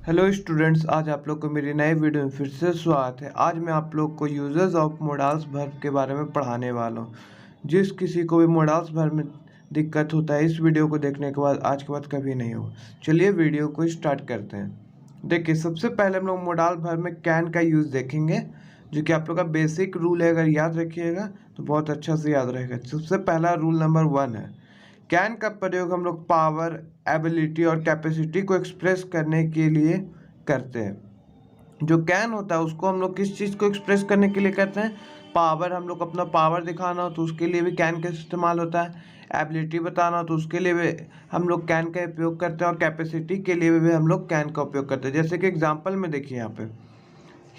Hello students, आज आप लोग को मेरी नई वीडियो में फिर से स्वागत है। आज मैं आप लोग को यूजर्स ऑफ मोडाल्स वर्ब के बारे में पढ़ाने वाला हूँ। जिस किसी को भी मोडाल्स वर्ब में दिक्कत होता है, इस वीडियो को देखने के बाद आज के बाद कभी नहीं हो। चलिए वीडियो को स्टार्ट करते हैं। देखिए, सबसे पहले हम लोग मोडाल वर्ब में कैन का यूज़ देखेंगे, जो कि आप लोग का बेसिक रूल है। अगर याद रखिएगा तो बहुत अच्छा से याद रहेगा। सबसे पहला रूल नंबर 1 है, कैन का प्रयोग हम लोग पावर, एबिलिटी और कैपेसिटी को एक्सप्रेस करने के लिए करते हैं। जो कैन होता है उसको हम लोग किस चीज़ को एक्सप्रेस करने के लिए करते हैं? पावर, हम लोग अपना पावर दिखाना हो तो उसके लिए भी कैन का इस्तेमाल होता है। एबिलिटी बताना हो तो उसके लिए भी हम लोग कैन का उपयोग करते हैं, और कैपेसिटी के लिए भी हम लोग कैन का उपयोग करते हैं। जैसे कि एग्जाम्पल में देखिए यहाँ पे,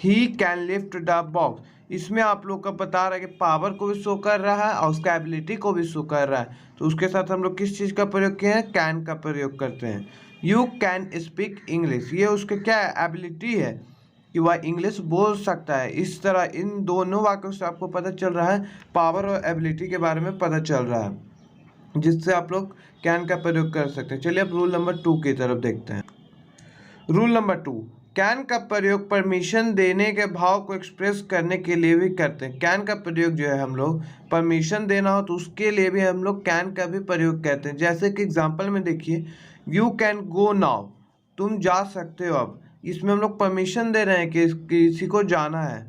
he can lift the box. इसमें आप लोग का बता रहा है कि पावर को भी शो कर रहा है और उसका एबिलिटी को भी शो कर रहा है। तो उसके साथ हम लोग किस चीज़ का प्रयोग किए हैं? कैन का प्रयोग करते हैं। यू कैन स्पीक इंग्लिश, ये उसके क्या है? एबिलिटी है कि वह इंग्लिश बोल सकता है। इस तरह इन दोनों वाक्यों से आपको पता चल रहा है, पावर और एबिलिटी के बारे में पता चल रहा है, जिससे आप लोग कैन का प्रयोग कर सकते हैं। चलिए अब रूल नंबर 2 की तरफ देखते हैं। रूल नंबर 2, कैन का प्रयोग परमिशन देने के भाव को एक्सप्रेस करने के लिए भी करते हैं। कैन का प्रयोग जो है, हम लोग परमिशन देना हो तो उसके लिए भी हम लोग कैन का भी प्रयोग करते हैं। जैसे कि एग्जांपल में देखिए, यू कैन गो नाउ, तुम जा सकते हो अब। इसमें हम लोग परमिशन दे रहे हैं कि किसी को जाना है।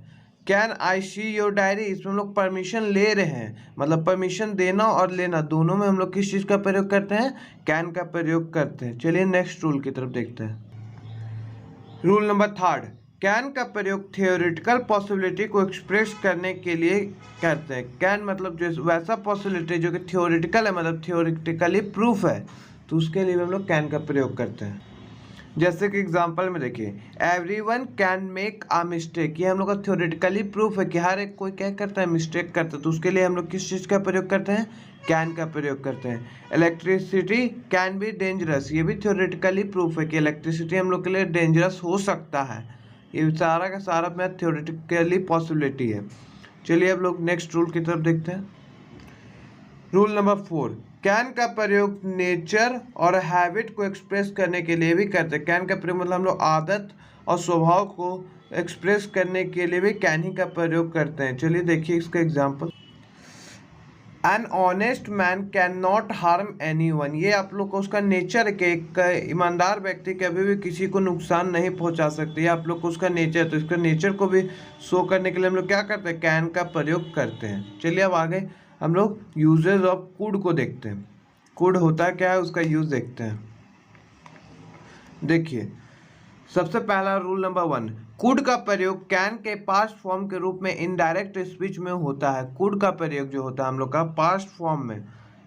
Can I see your diary, इसमें हम लोग परमिशन ले रहे हैं। मतलब परमिशन देना और लेना दोनों में हम लोग किस चीज़ का प्रयोग करते हैं? कैन का प्रयोग करते हैं। चलिए नेक्स्ट रूल की तरफ देखते हैं। रूल नंबर 3, कैन का प्रयोग थियोरेटिकल पॉसिबिलिटी को एक्सप्रेस करने के लिए करते हैं। कैन मतलब जो वैसा पॉसिबिलिटी जो कि थियोरेटिकल है, मतलब थियोरेटिकली प्रूफ है, तो उसके लिए हम लोग कैन का प्रयोग करते हैं। जैसे कि एग्जांपल में देखिए, everyone can make a mistake, ये हम लोग का थियोरेटिकली प्रूफ है कि हर एक कोई क्या करता है? मिस्टेक करता है। तो उसके लिए हम लोग किस चीज़ का प्रयोग करते हैं? कैन का प्रयोग करते हैं। इलेक्ट्रिसिटी कैन बी डेंजरस, ये भी थियोरेटिकली प्रूफ है कि इलेक्ट्रिसिटी हम लोग के लिए डेंजरस हो सकता है। ये सारा का सारा में थियोरेटिकली पॉसिबिलिटी है। चलिए अब लोग नेक्स्ट रूल की तरफ देखते हैं। रूल नंबर 4, कैन का प्रयोग नेचर और हैबिट को एक्सप्रेस करने के लिए भी करते हैं। कैन का प्रयोग मतलब हम लोग आदत और स्वभाव को एक्सप्रेस करने के लिए भी कैन ही का प्रयोग करते हैं। चलिए देखिए इसका example, an honest man can not harm anyone, ये आप लोग को उसका नेचर के एक ईमानदार व्यक्ति कभी भी किसी को नुकसान नहीं पहुंचा सकते। ये आप लोग को उसका नेचर, तो इसका नेचर को भी शो करने के लिए हम लोग क्या करते हैं? कैन का प्रयोग करते हैं। चलिए अब आगे हम लोग यूजेज ऑफ कुड को देखते हैं। कुड होता क्या है, उसका यूज देखते हैं। देखिए, सबसे पहला रूल नंबर 1, कुड का प्रयोग कैन के पास्ट फॉर्म के रूप में इनडायरेक्ट स्पीच में होता है। कुड का प्रयोग जो होता है हम लोग का पास्ट फॉर्म में,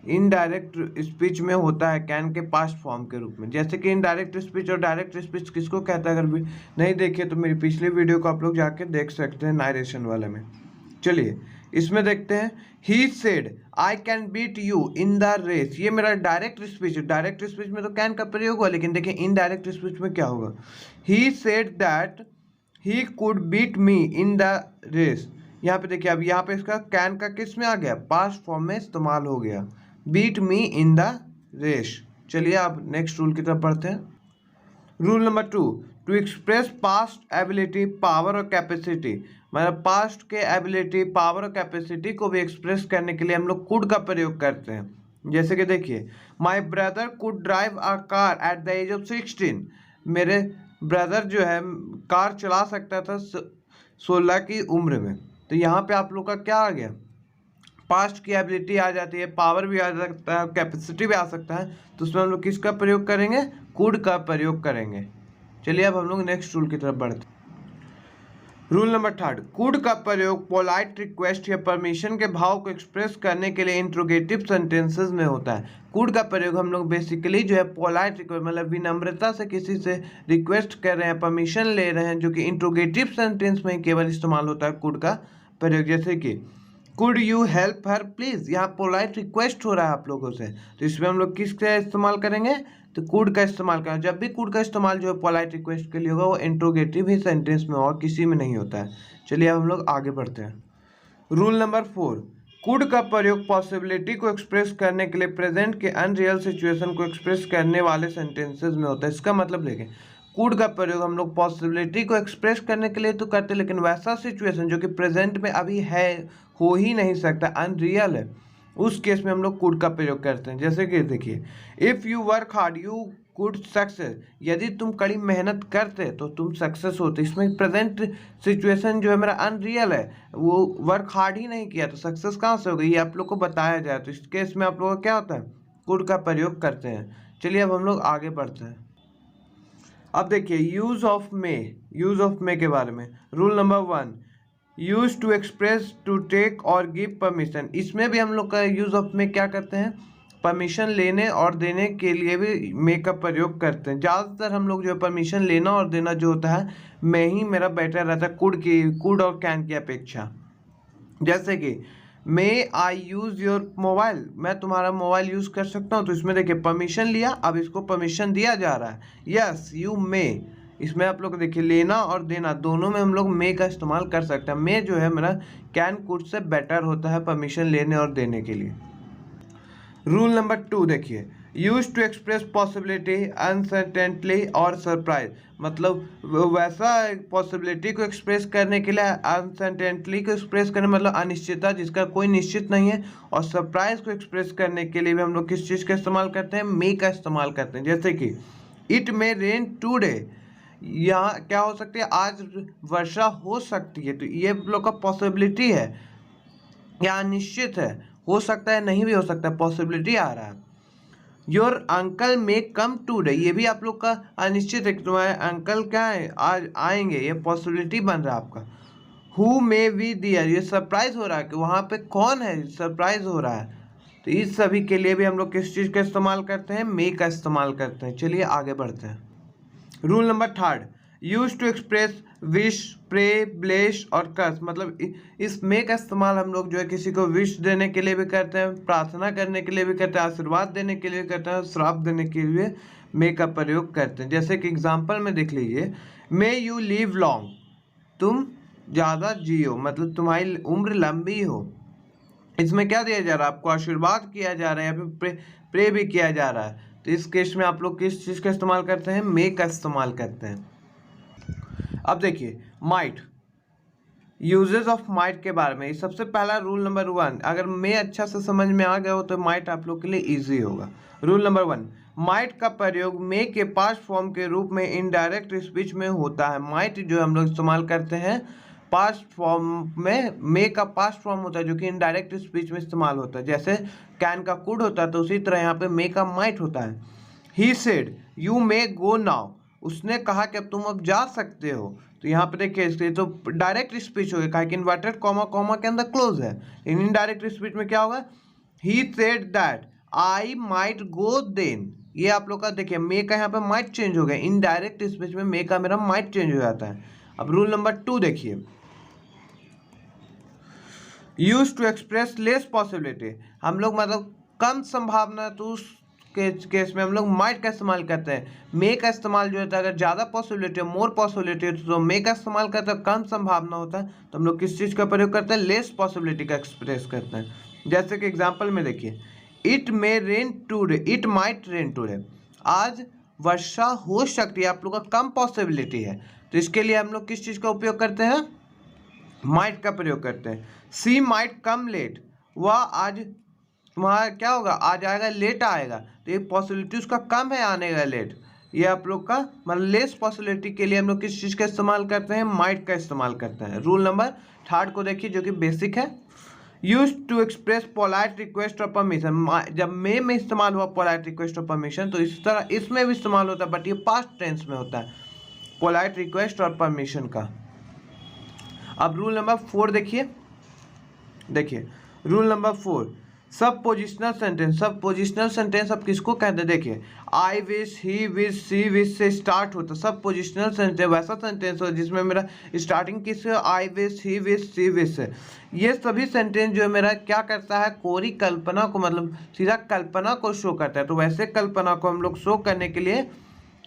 इनडायरेक्ट स्पीच में होता है, कैन के पास्ट फॉर्म के रूप में। जैसे कि इनडायरेक्ट स्पीच और डायरेक्ट स्पीच किसको कहता है? अगर भी नहीं देखे तो मेरी पिछली वीडियो को आप लोग जाके देख सकते हैं, नारेशन वाले में। चलिए इसमें देखते हैं, he said I can beat you in the race, ये मेरा डायरेक्ट स्पीच है। डायरेक्ट स्पीच में तो कैन का प्रयोग हुआ, लेकिन देखिए इनडायरेक्ट स्पीच में क्या होगा? He said that he could beat me in the race. यहाँ पे देखिए, अब यहाँ पे इसका कैन का किस में आ गया? पास्ट फॉर्म में इस्तेमाल हो गया, beat me in the race. चलिए अब नेक्स्ट रूल की तरफ पढ़ते हैं। Rule number 2, to express past ability, power और कैपेसिटी, मतलब पास्ट के एबिलिटी, पावर और कैपेसिटी को भी एक्सप्रेस करने के लिए हम लोग कुड का प्रयोग करते हैं। जैसे कि देखिए, my brother could drive a car at the age of 16, मेरे ब्रदर जो है कार चला सकता था 16 की उम्र में। तो यहाँ पे आप लोग का क्या आ गया? पास्ट की एबिलिटी आ जाती है, पावर भी आ सकता है, कैपेसिटी भी आ सकता है। तो उसमें हम लोग किसका प्रयोग करेंगे? कुड का प्रयोग करेंगे। चलिए अब हम लोग नेक्स्ट रूल की तरफ बढ़ते हैं। रूल नंबर 3, कुड का प्रयोग पोलाइट रिक्वेस्ट या परमिशन के भाव को एक्सप्रेस करने के लिए इंट्रोगेटिव सेंटेंसेस में होता है। कुड का प्रयोग हम लोग बेसिकली जो है पोलाइट रिक्वेस्ट, मतलब विनम्रता से किसी से रिक्वेस्ट कर रहे हैं, परमिशन ले रहे हैं, जो कि इंट्रोगेटिव सेंटेंस में केवल इस्तेमाल होता है कुड का प्रयोग। जैसे कि could you help her please, यहाँ पोलाइट रिक्वेस्ट हो रहा है आप लोगों से, तो इसमें हम लोग किसका इस्तेमाल करेंगे? तो कुड का इस्तेमाल करें। जब भी कुड का इस्तेमाल जो है पोलाइट रिक्वेस्ट के लिए होगा, वो इंट्रोगेटिव ही सेंटेंस में और किसी में नहीं होता है। चलिए अब हम लोग आगे बढ़ते हैं। रूल नंबर 4, कुड का प्रयोग पॉसिबिलिटी को एक्सप्रेस करने के लिए प्रेजेंट के अनरियल सिचुएशन को एक्सप्रेस करने वाले सेंटेंसेस में होता है। इसका मतलब देखें, कुड का प्रयोग हम लोग पॉसिबिलिटी को एक्सप्रेस करने के लिए तो करते हैं, लेकिन वैसा सिचुएशन जो कि प्रेजेंट में अभी है, हो ही नहीं सकता, अनरियल है, उस केस में हम लोग कुड का प्रयोग करते हैं। जैसे कि देखिए, if you work hard you could success, यदि तुम कड़ी मेहनत करते तो तुम सक्सेस होते। इसमें प्रेजेंट सिचुएशन जो है मेरा अनरियल है, वो वर्क हार्ड ही नहीं किया तो सक्सेस कहाँ से हो गई, ये आप लोग को बताया जाए तो इस केस में आप लोगों का क्या होता है, कुड का प्रयोग करते हैं। चलिए अब हम लोग आगे बढ़ते हैं। अब देखिए यूज ऑफ मे के बारे में। Rule number 1, use to express, to take और गिव परमिशन। इसमें भी हम लोग का यूज ऑफ मे क्या करते हैं, परमिशन लेने और देने के लिए भी मे का प्रयोग करते हैं। ज़्यादातर हम लोग जो परमिशन लेना और देना जो होता है, मे ही मेरा बेटर रहता है कुड और कैन की अपेक्षा। जैसे कि मे आई यूज़ योर मोबाइल, मैं तुम्हारा मोबाइल यूज़ कर सकता हूँ, तो इसमें देखिए परमिशन लिया, अब इसको परमिशन दिया जा रहा है। यस यू मे, इसमें आप लोग देखिए लेना और देना दोनों में हम लोग मे का इस्तेमाल कर सकते हैं। मे जो है मेरा कैन कुड से बेटर होता है परमिशन लेने और देने के लिए। रूल नंबर 2 देखिए, use to express possibility, uncertainty और सरप्राइज। मतलब वैसा पॉसिबिलिटी को एक्सप्रेस करने के लिए, अनसर्टेनिटी को एक्सप्रेस करने मतलब अनिश्चितता जिसका कोई निश्चित नहीं है, और सरप्राइज को एक्सप्रेस करने के लिए भी हम लोग किस चीज़ का इस्तेमाल करते हैं, मे का इस्तेमाल करते हैं। जैसे कि इट मे रेन टूडे, यहाँ क्या हो सकती है, आज वर्षा हो सकती है, तो ये हम लोग का पॉसिबिलिटी है या अनिश्चित है, हो सकता है नहीं भी हो सकता है, पॉसिबिलिटी आ रहा है। Your uncle may come today, ये भी आप लोग का अनिश्चित है कि तुम्हारे अंकल क्या है आज आएंगे, ये पॉसिबिलिटी बन रहा है आपका। हु मे वी दियर, ये सरप्राइज हो रहा है कि वहाँ पे कौन है, सरप्राइज हो रहा है। तो इस सभी के लिए भी हम लोग किस चीज़ का इस्तेमाल करते हैं, मे का इस्तेमाल करते हैं। चलिए आगे बढ़ते हैं। Rule number 3, use to express wish, pray, bless और कर्स। मतलब इस मे का इस्तेमाल हम लोग जो है किसी को विश देने के लिए भी करते हैं, प्रार्थना करने के लिए भी करते हैं, आशीर्वाद देने के लिए करते हैं, श्राप देने के लिए मे का प्रयोग करते हैं। जैसे कि एग्जाम्पल में देख लीजिए, मे यू लिव लॉन्ग, तुम ज़्यादा जियो, मतलब तुम्हारी उम्र लंबी हो। इसमें क्या दिया जा रहा है, आपको आशीर्वाद किया जा रहा है या फिर प्रे भी किया जा रहा है। तो इस केस में आप लोग किस चीज़ का इस्तेमाल करते हैं, मे का इस्तेमाल करते हैं। अब देखिए माइट, यूजेस ऑफ माइट के बारे में। सबसे पहला रूल नंबर 1, अगर मे अच्छा से समझ में आ गया हो तो माइट आप लोग के लिए इजी होगा। रूल नंबर 1, माइट का प्रयोग मे के पास्ट फॉर्म के रूप में इनडायरेक्ट स्पीच में होता है। माइट जो हम लोग इस्तेमाल करते हैं पास्ट फॉर्म में, मे का पास्ट फॉर्म होता है जो कि इनडायरेक्ट स्पीच में इस्तेमाल होता है। जैसे कैन का कुड होता है तो उसी तरह यहाँ पे मे का माइट होता है। He said you may go now, उसने कहा कि अब तुम अब जा सकते हो। तो यहाँ पे देखिए इसके तो डायरेक्ट स्पीच हो गया, कहा कि इन्वर्टेड कॉमा कॉमा के अंदर क्लोज है। इनडायरेक्ट स्पीच में क्या होगा, he said that I might go then, ये आप लोग का देखिए मे का यहाँ पे माइट चेंज हो गया, इनडायरेक्ट स्पीच में मे का मेरा माइट चेंज हो जाता है। अब रूल नंबर 2 देखिए, use to express less possibility, हम लोग मतलब कम संभावना, तो उस केस में हम लोग माइट का इस्तेमाल करते हैं। मे का इस्तेमाल जो होता है अगर ज़्यादा पॉसिबिलिटी, मोर पॉसिबिलिटी, तो मे का इस्तेमाल करते हैं, कम संभावना होता है तो हम लोग किस चीज़ का प्रयोग करते हैं, लेस पॉसिबिलिटी का एक्सप्रेस करते हैं। जैसे कि एग्जाम्पल में देखिए, it may rain today, it might rain today, आज वर्षा हो सकती है, आप लोग का कम पॉसिबिलिटी है, तो इसके लिए हम लोग किस चीज़ का उपयोग करते हैं, माइट का प्रयोग करते हैं। सी माइट कम लेट, वह आज तुम्हारा क्या होगा, आ जाएगा, लेट आएगा, तो ये पॉसिबिलिटी उसका कम है आने का, लेट। ये आप लोग का मतलब लेस पॉसिबिलिटी के लिए हम लोग किस चीज़ का इस्तेमाल करते हैं, माइट का इस्तेमाल करते हैं। रूल नंबर 3 को देखिए जो कि बेसिक है, use to express polite request और परमिशन। जब मे में इस्तेमाल हुआ पोलाइट रिक्वेस्ट और परमिशन, तो इस तरह इसमें भी इस्तेमाल होता है, बट ये पास्ट टेंस में होता है पोलाइट रिक्वेस्ट और परमिशन का। अब रूल नंबर 4 देखिए रूल नंबर 4, सब पोजिशनल सेंटेंस। सब पोजिशनल सेंटेंस अब किसको कहते हैं, देखिए आई wish, he wish, she wish से स्टार्ट होता है। सब पोजिशनल सेंटेंस वैसा सेंटेंस हो जिसमें मेरा स्टार्टिंग किससे, I wish, he wish, she wish से। ये सभी सेंटेंस जो है मेरा क्या करता है, कोरी कल्पना को, मतलब सीधा कल्पना को शो करता है। तो वैसे कल्पना को हम लोग शो करने के लिए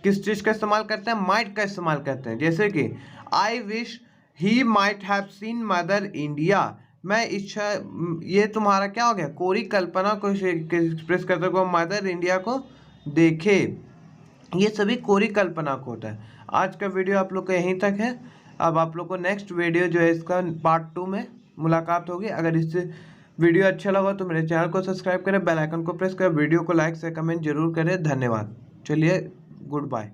किस चीज़ का इस्तेमाल करते हैं, माइट का इस्तेमाल करते हैं। जैसे कि आई wish he might have seen mother India, मैं इच्छा, ये तुम्हारा क्या हो गया, कोरी कल्पना को एक्सप्रेस करते हुए मदर इंडिया को देखे। ये सभी कोरी कल्पना को होता है। आज का वीडियो आप लोग का यहीं तक है। अब आप लोग को नेक्स्ट वीडियो जो है इसका पार्ट 2 में मुलाकात होगी। अगर इससे वीडियो अच्छा लगा तो मेरे चैनल को सब्सक्राइब करें, बेल आइकन को प्रेस करें, वीडियो को लाइक से कमेंट जरूर करें। धन्यवाद। चलिए, गुड बाय।